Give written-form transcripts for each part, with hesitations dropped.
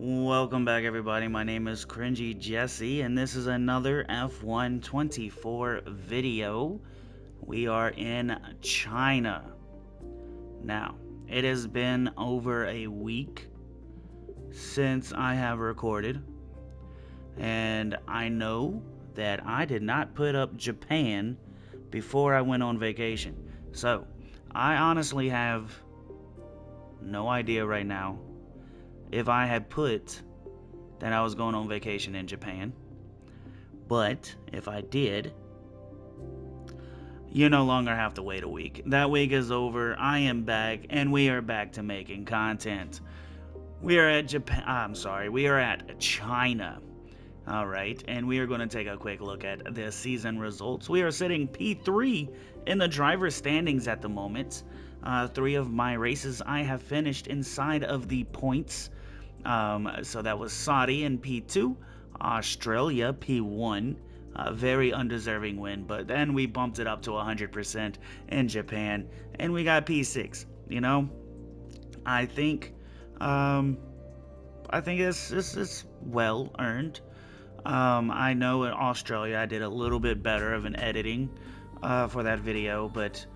Welcome back, everybody. My name is CringeyJesse, and this is another F124 video. We are in China. Now, it has been over a week since I have recorded, and I know that I did not put up Japan before I went on vacation. So, I honestly have no idea right now if I had put that I was going on vacation in Japan. But if I did, you no longer have to wait a week. That week is over. I am back, and we are back to making content. We are at we are at China. All right, and we are going to take a quick look at the season results. We are sitting P3 in the driver's standings at the moment. 3 of my races I have finished inside of the points. So that was Saudi in P2, Australia P1, a very undeserving win, but then we bumped it up to 100% in Japan, and we got P6. You know, I think, it's well earned. I know in Australia I did a little bit better of an editing for that video, but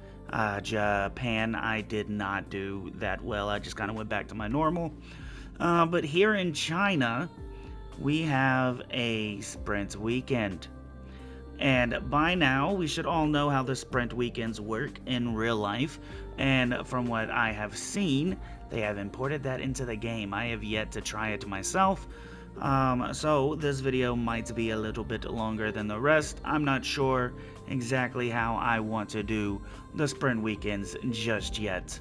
Japan I did not do that well. I just kind of went back to my normal. But here in China, we have a sprint weekend. And by now, we should all know how the sprint weekends work in real life. And from what I have seen, they have imported that into the game. I have yet to try it myself. So this video might be a little bit longer than the rest. I'm not sure exactly how I want to do the sprint weekends just yet.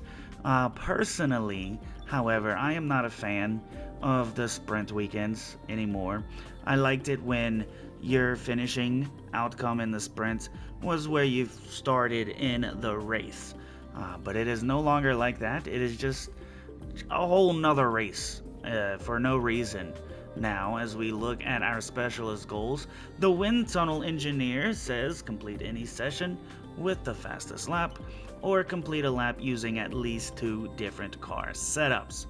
Personally, however, I am not a fan of the sprint weekends anymore. I liked it when your finishing outcome in the sprint was where you started in the race. But it is no longer like that. It is just a whole nother race for no reason. Now, as we look at our specialist goals, the wind tunnel engineer says complete any session with the fastest lap, or complete a lap using at least 2 different car setups.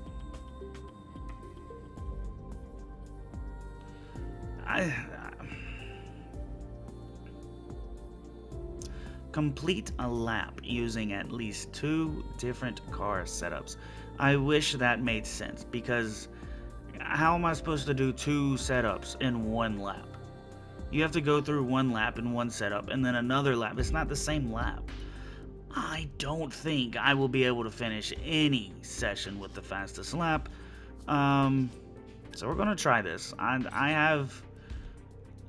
Complete a lap using at least 2 different car setups. I wish that made sense, because how am I supposed to do 2 setups in 1 lap? You have to go through 1 lap in 1 setup and then another lap. It's not the same lap. I don't think I will be able to finish any session with the fastest lap. So we're going to try this. I have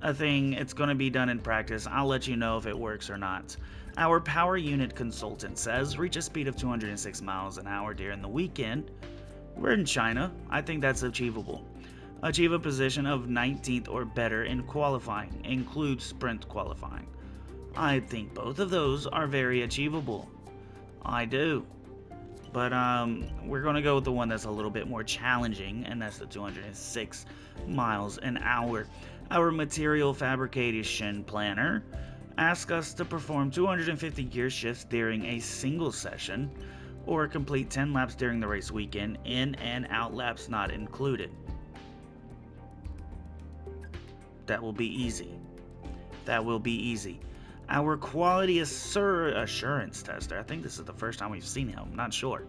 a thing. It's going to be done in practice. I'll let you know if it works or not. Our power unit consultant says reach a speed of 206 miles an hour during the weekend. We're in China. I think that's achievable. Achieve a position of 19th or better in qualifying. Include sprint qualifying. I think both of those are very achievable. I do. But we're going to go with the one that's a little bit more challenging, and that's the 206 miles an hour. Our material fabrication planner asks us to perform 250 gear shifts during a single session, or complete 10 laps during the race weekend, in and out laps not included. That will be easy. That will be easy. Our quality assurance tester, I think this is the first time we've seen him, I'm not sure.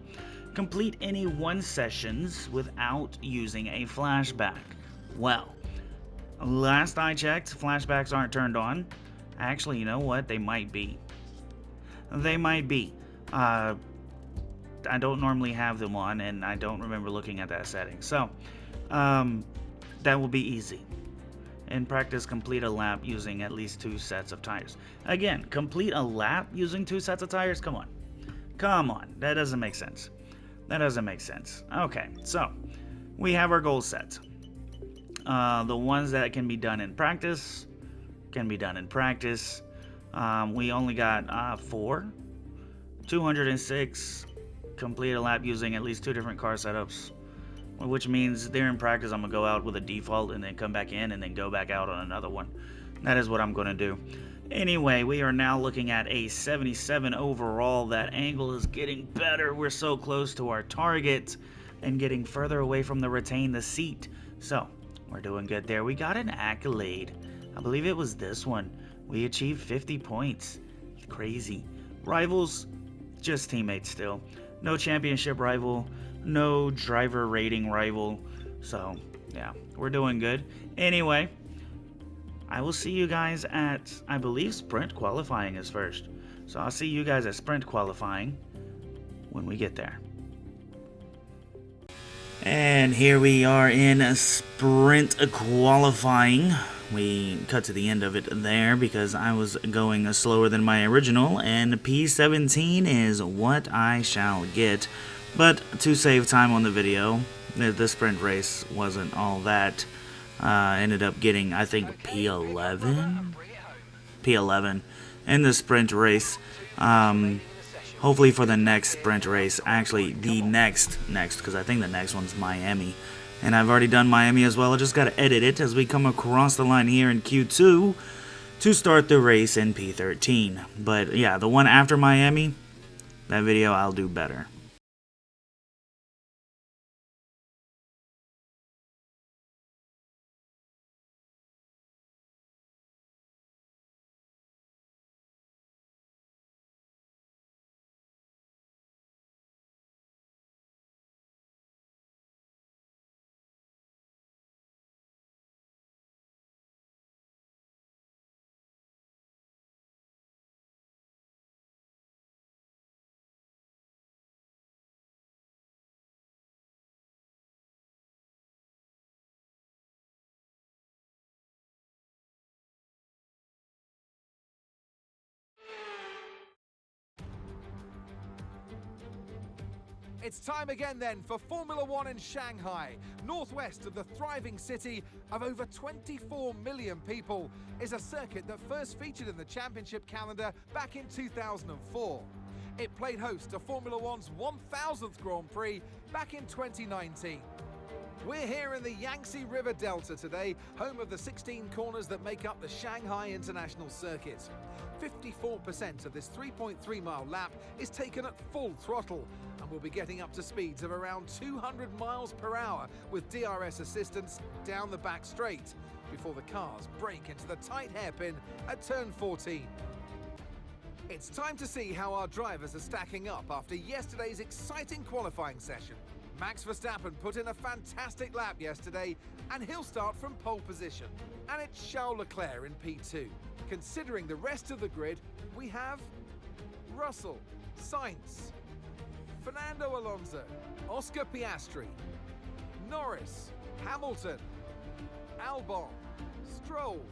Complete any 1 sessions without using a flashback. Well, last I checked, flashbacks aren't turned on. Actually, you know what? They might be. They might be. I don't normally have them on, and I don't remember looking at that setting. So, that will be easy. In practice, complete a lap using at least 2 sets of tires. Again, complete a lap using 2 sets of tires? Come on. Come on. That doesn't make sense. That doesn't make sense. Okay, so we have our goals set. The ones that can be done in practice can be done in practice. We only got 4. 206. Complete a lap using at least 2 different car setups. Which means during practice I'm going to go out with a default and then come back in and then go back out on another one. That is what I'm going to do. Anyway, we are now looking at a 77 overall. That angle is getting better. We're so close to our target and getting further away from the retain the seat. So, we're doing good there. We got an accolade. I believe it was this one. We achieved 50 points. Crazy. Rivals, just teammates still. No championship rival, no driver rating rival. So, yeah, we're doing good. Anyway, I will see you guys at, I believe sprint qualifying is first. So I'll see you guys at sprint qualifying when we get there. And here we are in sprint qualifying. We cut to the end of it there because I was going slower than my original, and P17 is what I shall get. But to save time on the video, the sprint race wasn't all that. Ended up getting, I think, P11 in the sprint race. Hopefully for the next sprint race, actually the next, because I think the next one's Miami. And I've already done Miami as well. I just got to edit it as we come across the line here in Q2 to start the race in P13. But yeah, the one after Miami, that video I'll do better. It's time again then for Formula One in Shanghai. Northwest of the thriving city of over 24 million people is a circuit that first featured in the championship calendar back in 2004. It played host to Formula One's 1000th Grand Prix back in 2019. We're here in the Yangtze River Delta today, home of the 16 corners that make up the Shanghai International Circuit. 54% of this 3.3-mile lap is taken at full throttle, and we'll be getting up to speeds of around 200 miles per hour with DRS assistance down the back straight before the cars break into the tight hairpin at turn 14. It's time to see how our drivers are stacking up after yesterday's exciting qualifying session. Max Verstappen put in a fantastic lap yesterday, and he'll start from pole position. And it's Charles Leclerc in P2. Considering the rest of the grid, we have Russell, Sainz, Fernando Alonso, Oscar Piastri, Norris, Hamilton, Albon, Stroll,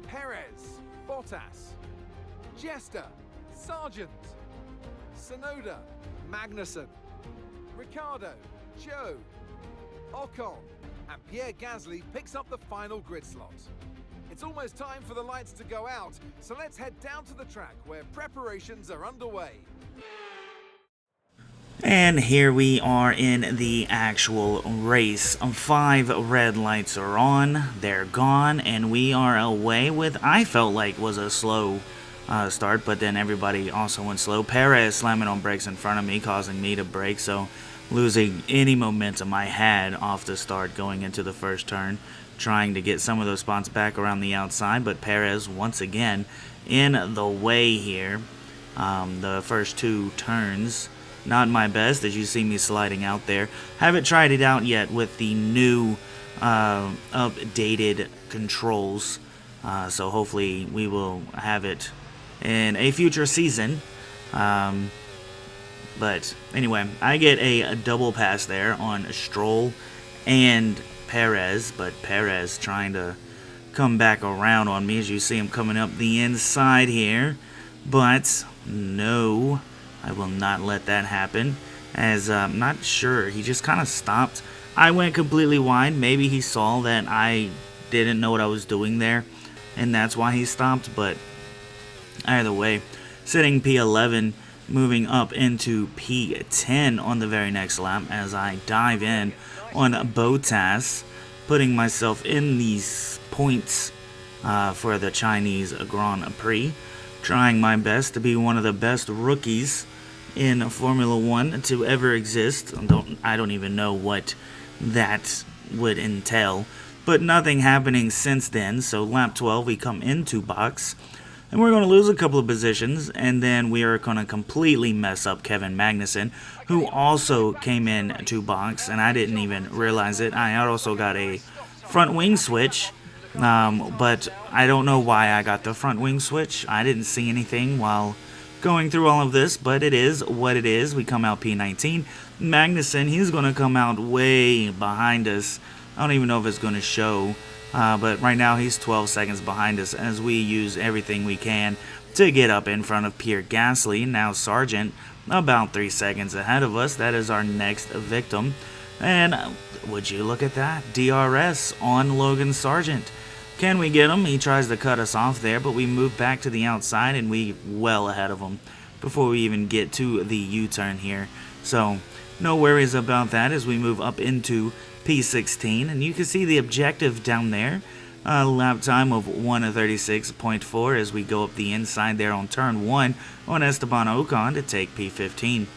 Perez, Bottas, Jester, Sargent, Tsunoda, Magnussen, Ricciardo, Joe, Ocon, and Pierre Gasly picks up the final grid slot. It's almost time for the lights to go out, so let's head down to the track where preparations are underway. And here we are in the actual race. 5 red lights are on, they're gone, and we are away with, I felt like was a slow start, but then everybody also went slow. Perez slamming on brakes in front of me, causing me to brake, so losing any momentum I had off the start going into the first turn, trying to get some of those spots back around the outside, but Perez once again in the way here. The first 2 turns, not my best, as you see me sliding out there. Haven't tried it out yet with the new updated controls, so hopefully we will have it in a future season. But anyway, I get a double pass there on Stroll and Perez, but Perez trying to come back around on me as you see him coming up the inside here. But no, I will not let that happen, as I'm not sure, he just kind of stopped. I went completely wide. Maybe he saw that I didn't know what I was doing there, and that's why he stopped. But either way, sitting P11, moving up into P10 on the very next lap as I dive in on Bottas, putting myself in these points for the Chinese Grand Prix, trying my best to be one of the best rookies in Formula One to ever exist. I don't even know what that would entail, but nothing happening since then. So lap 12 we come into box, and we're going to lose a couple of positions, and then we are going to completely mess up Kevin Magnussen, who also came in to box, and I didn't even realize it. I also got a front wing switch, but I don't know why I got the front wing switch. I didn't see anything while going through all of this, but it is what it is. We come out P19. Magnussen, he's going to come out way behind us. I don't even know if it's going to show, but right now he's 12 seconds behind us as we use everything we can to get up in front of Pierre Gasly. Now Sargent about 3 seconds ahead of us. That is our next victim. And would you look at that? DRS on Logan Sargent. Can we get him? He tries to cut us off there, but we move back to the outside and we well ahead of him before we even get to the U-turn here. So no worries about that as we move up into P16, and you can see the objective down there. Lap time of 1:36.4 as we go up the inside there on turn 1 on Esteban Ocon to take P15.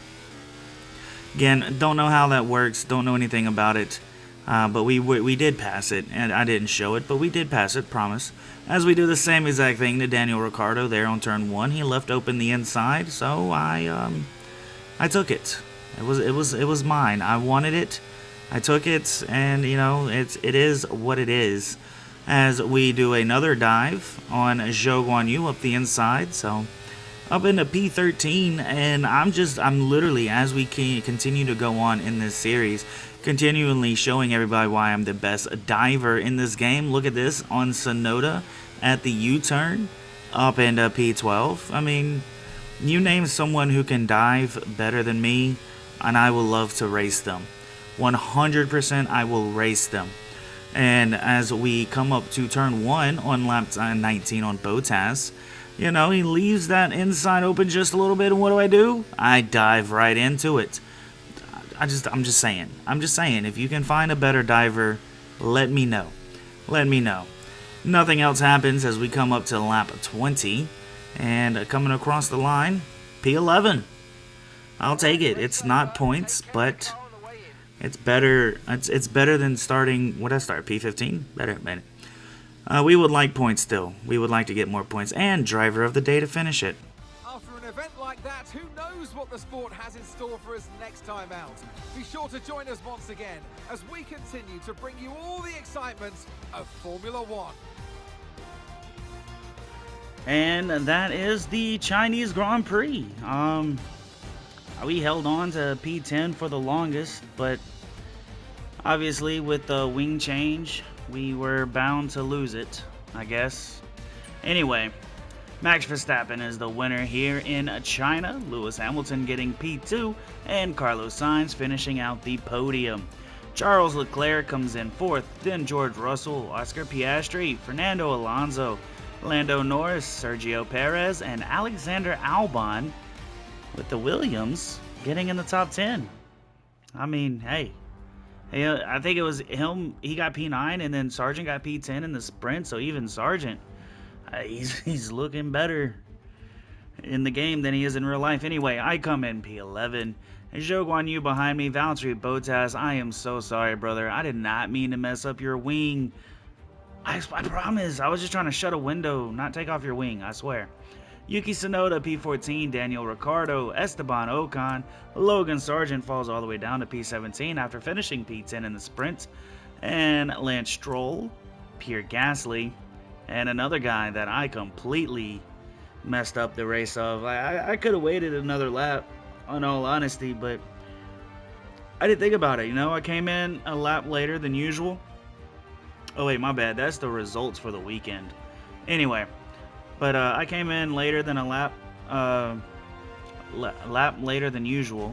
Again, don't know how that works, don't know anything about it. But we did pass it, and I didn't show it, but we did pass it, promise. As we do the same exact thing to Daniel Ricciardo there on turn 1, he left open the inside, so I took it. It was mine. I wanted it. I took it, and you know it is what it is. As we do another dive on Zhou Guanyu up the inside, so up into P13, and I'm literally, as we continue to go on in this series, continually showing everybody why I'm the best diver in this game. Look at this on Sonoda at the U-turn up into P12. I mean, you name someone who can dive better than me, and I will love to race them. 100% I will race them. And as we come up to turn 1 on lap 19 on Bottas, you know, he leaves that inside open just a little bit, and what do? I dive right into it. I'm just saying, if you can find a better diver, let me know. Let me know. Nothing else happens as we come up to lap 20, and coming across the line, P11. I'll take it. It's not points, but it's better. It's better than starting. What did I start? P15. Better. We would like points still. We would like to get more points and driver of the day to finish it. After an event like that, who knows what the sport has in store for us next time out? Be sure to join us once again as we continue to bring you all the excitement of Formula One. And that is the Chinese Grand Prix. We held on to P10 for the longest, but obviously with the wing change, we were bound to lose it, I guess. Anyway, Max Verstappen is the winner here in China, Lewis Hamilton getting P2, and Carlos Sainz finishing out the podium. Charles Leclerc comes in 4th, then George Russell, Oscar Piastri, Fernando Alonso, Lando Norris, Sergio Perez, and Alexander Albon, with the Williams getting in the top 10. I mean, hey, I think it was him, he got P9, and then Sargent got P10 in the sprint, so even Sargent, he's looking better in the game than he is in real life. Anyway, I come in P11, and Zhou Guanyu behind me, Valtteri Bottas, I am so sorry, brother. I did not mean to mess up your wing. I promise, I was just trying to shut a window, not take off your wing, I swear. Yuki Tsunoda, P14, Daniel Ricciardo, Esteban Ocon, Logan Sargent falls all the way down to P17 after finishing P10 in the sprint, and Lance Stroll, Pierre Gasly, and another guy that I completely messed up the race of. I could have waited another lap, in all honesty, but I didn't think about it, you know? I came in a lap later than usual. Oh wait, my bad, that's the results for the weekend. Anyway. But I came in later than a lap later than usual.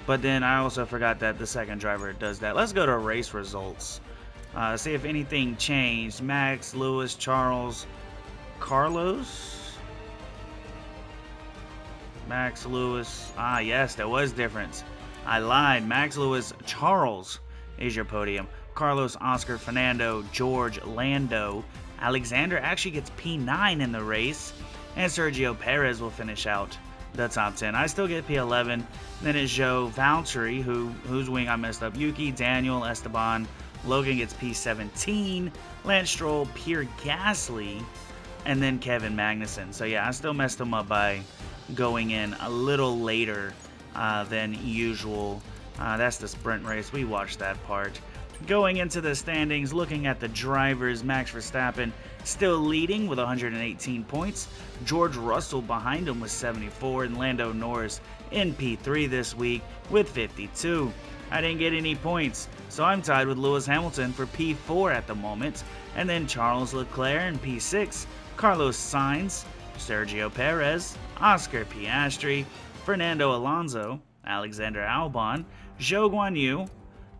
But then I also forgot that the second driver does that. Let's go to race results. See if anything changed. Max, Lewis, Charles, Carlos. Max, Lewis. Ah, yes, there was difference. I lied. Max, Lewis, Charles is your podium. Carlos, Oscar, Fernando, George, Lando. Alexander actually gets P9 in the race, and Sergio Perez will finish out the top 10. I still get P11. Then it's Joe, Valtteri, whose wing I messed up. Yuki, Daniel, Esteban. Logan gets P17. Lance Stroll, Pierre Gasly, and then Kevin Magnussen. So yeah, I still messed him up by going in a little later than usual. That's the sprint race. We watched that part. Going into the standings, looking at the drivers, Max Verstappen still leading with 118 points. George Russell behind him with 74, and Lando Norris in P3 this week with 52. I didn't get any points, so I'm tied with Lewis Hamilton for P4 at the moment, and then Charles Leclerc in P6, Carlos Sainz, Sergio Perez, Oscar Piastri, Fernando Alonso, Alexander Albon, Zhou Guanyu,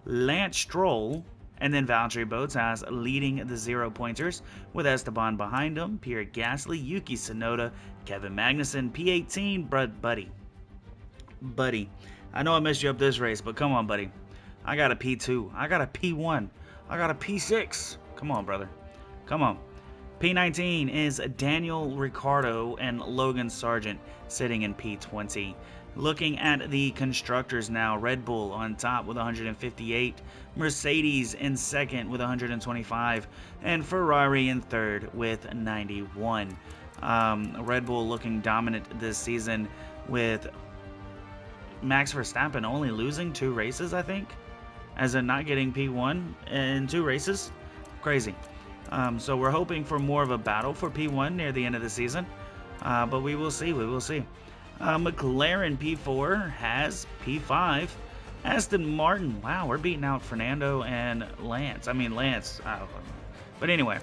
Lance Stroll, and then Valtteri Bottas leading the 0-pointers with Esteban behind him, Pierre Gasly, Yuki Tsunoda, Kevin Magnussen, P18, Buddy. I know I messed you up this race, but come on, buddy. I got a P2. I got a P1. I got a P6. Come on, brother. Come on. P19 is Daniel Ricciardo and Logan Sargent sitting in P20. Looking at the constructors now, Red Bull on top with 158, Mercedes in second with 125, and Ferrari in third with 91. Red Bull looking dominant this season with Max Verstappen only losing 2 races, I think, as in not getting P1 in 2 races. Crazy. So we're hoping for more of a battle for P1 near the end of the season, but we will see. McLaren P4 has P5. Aston Martin, wow, we're beating out Fernando and Lance. But anyway,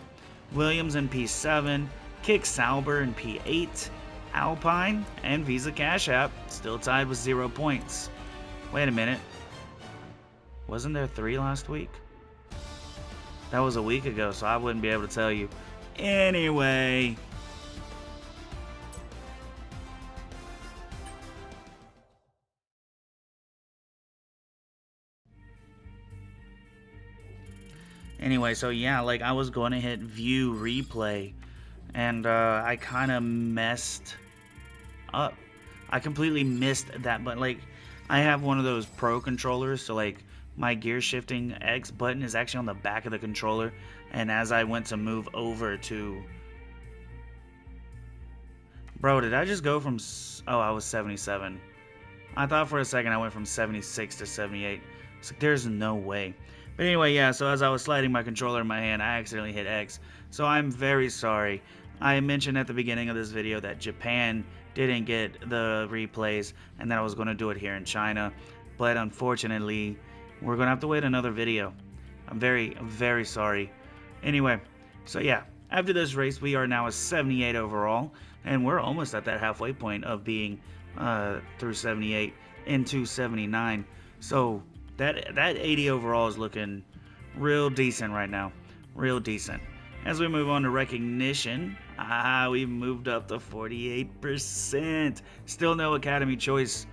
Williams in P7, Kick Sauber in P8, Alpine and Visa Cash App still tied with 0 points. Wait a minute. Wasn't there 3 last week? That was a week ago, so I wouldn't be able to tell you. Anyway. So yeah, like I was going to hit view replay, and I kind of messed up. I completely missed that button. Like, I have one of those pro controllers, so like my gear shifting X button is actually on the back of the controller, and as I went to move over to... Bro, did I just go from... Oh, I was 77. I thought for a second I went from 76 to 78. It's like, there's no way. But anyway, yeah, so as I was sliding my controller in my hand, I accidentally hit X. So I'm very sorry. I mentioned at the beginning of this video that Japan didn't get the replays, and that I was going to do it here in China. But unfortunately, we're going to have to wait another video. I'm very, very sorry. Anyway, so yeah, after this race, we are now a 78 overall, and we're almost at that halfway point of being through 78 into 79. So that 80 overall is looking real decent right now. Real decent. As we move on to recognition, we moved up to 48%. Still no Academy Choice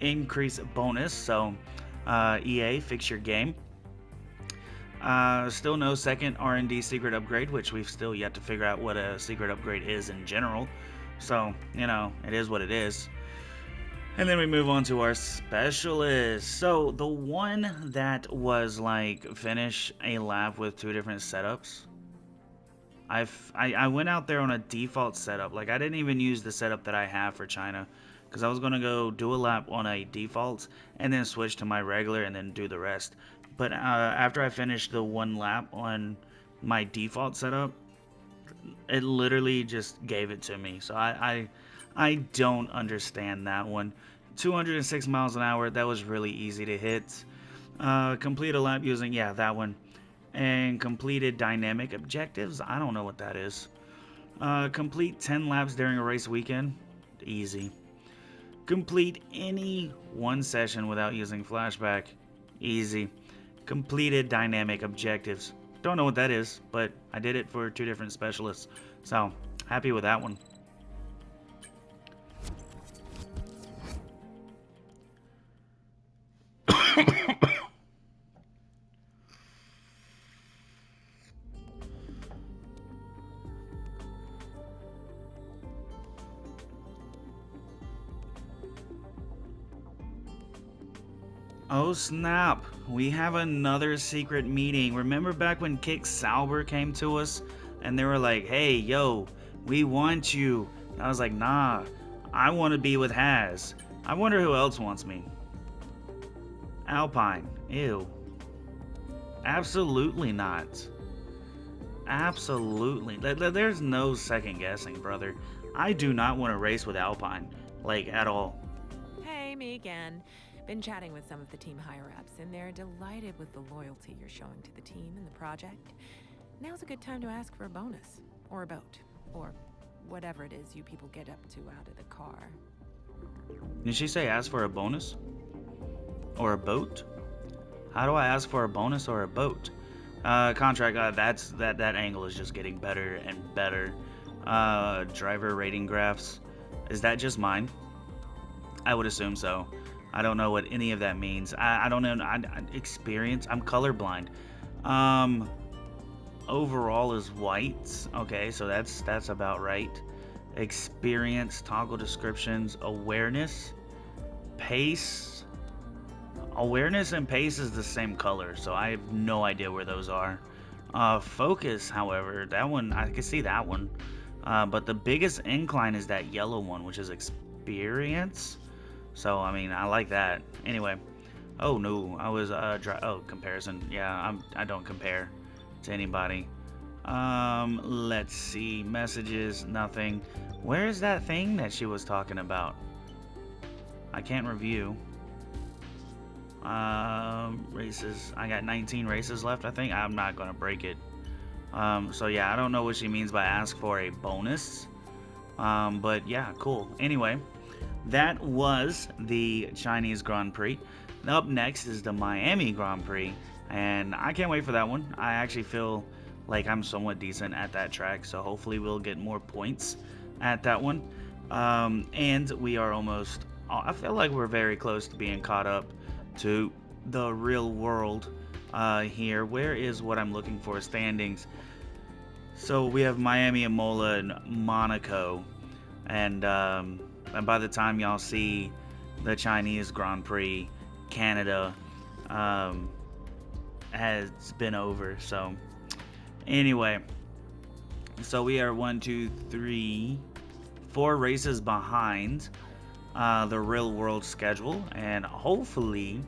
increase bonus, so EA, fix your game. Still no second R&D secret upgrade, which we've still yet to figure out what a secret upgrade is in general. So, you know, it is what it is. And then we move on to our specialist. So the one that was like finish a lap with 2 different setups, I went out there on a default setup. Like, I didn't even use the setup that I have for China, because I was going to go do a lap on a default and then switch to my regular and then do the rest. But after I finished the 1 lap on my default setup, it literally just gave it to me. So I don't understand that one. 206 miles an hour, that was really easy to hit. Complete a lap using, yeah, that one. And completed dynamic objectives, I don't know what that is. Complete 10 laps during a race weekend, easy. Complete any one session without using flashback, easy. Completed dynamic objectives, don't know what that is, but I did it for 2 different specialists, so happy with that one. Oh snap, we have another secret meeting. Remember back when Kick Sauber came to us and they were like, hey, yo, we want you. And I was like, nah, I want to be with Haz. I wonder who else wants me. Alpine, ew. Absolutely not. Absolutely. There's no second guessing, brother. I do not want to race with Alpine, like, at all. Hey, me again. Been chatting with some of the team higher-ups, and they're delighted with the loyalty you're showing to the team and the project. Now's a good time to ask for a bonus, or a boat, or whatever it is you people get up to out of the car. Did she say ask for a bonus? Or a boat? How do I ask for a bonus or a boat? Contract, that angle is just getting better and better. Driver rating graphs. Is that just mine? I would assume so. I don't know what any of that means. I don't know. Experience. I'm colorblind. Overall is white. Okay, so that's about right. Experience, toggle descriptions, awareness, pace. Awareness and pace is the same color, so I have no idea where those are. Focus, however, that one, I can see that one. But the biggest incline is that yellow one, which is experience. So, I mean, I like that. Anyway. Oh, no. I was, comparison. Yeah, I don't compare to anybody. Let's see. Messages, nothing. Where's that thing that she was talking about? I can't review. Races. I got 19 races left, I think. I'm not gonna break it. So yeah, I don't know what she means by ask for a bonus. But yeah, cool. Anyway, that was the Chinese Grand Prix. Up next is the Miami Grand Prix, and I can't wait for that one. I actually feel like I'm somewhat decent at that track, so hopefully we'll get more points at that one. And we are almost, I feel like we're very close to being caught up to the real world here. Where is what I'm looking for? Standings. So we have Miami, Imola, and Monaco, and by the time y'all see the Chinese Grand Prix, Canada has been over. So anyway, so we are 1, 2, 3, 4 races behind the real world schedule, and hopefully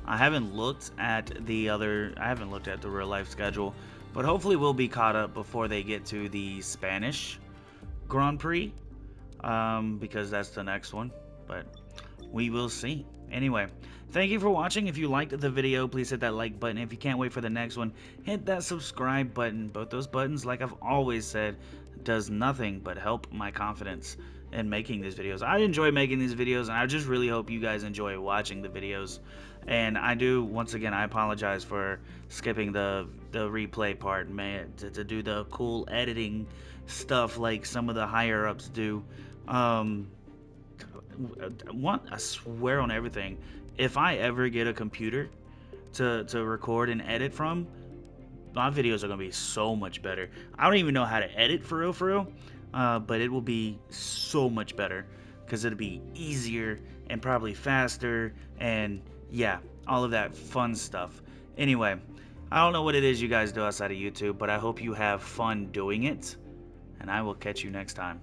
I haven't looked at the real life schedule, but hopefully we'll be caught up before they get to the Spanish Grand Prix, because that's the next one, but we will see. Anyway, thank you for watching. If you liked the video, please hit that like button. If you can't wait for the next one, hit that subscribe button. Both those buttons, like I've always said, does nothing but help my confidence in making these videos. I enjoy making these videos, and I just really hope you guys enjoy watching the videos. And I do, once again, I apologize for skipping the replay part, man, to do the cool editing stuff like some of the higher ups do. I swear on everything, if I ever get a computer to record and edit from, my videos are gonna be so much better. I don't even know how to edit for real, but it will be so much better because it'll be easier and probably faster, and yeah, all of that fun stuff. Anyway, I don't know what it is you guys do outside of YouTube, but I hope you have fun doing it, and I will catch you next time.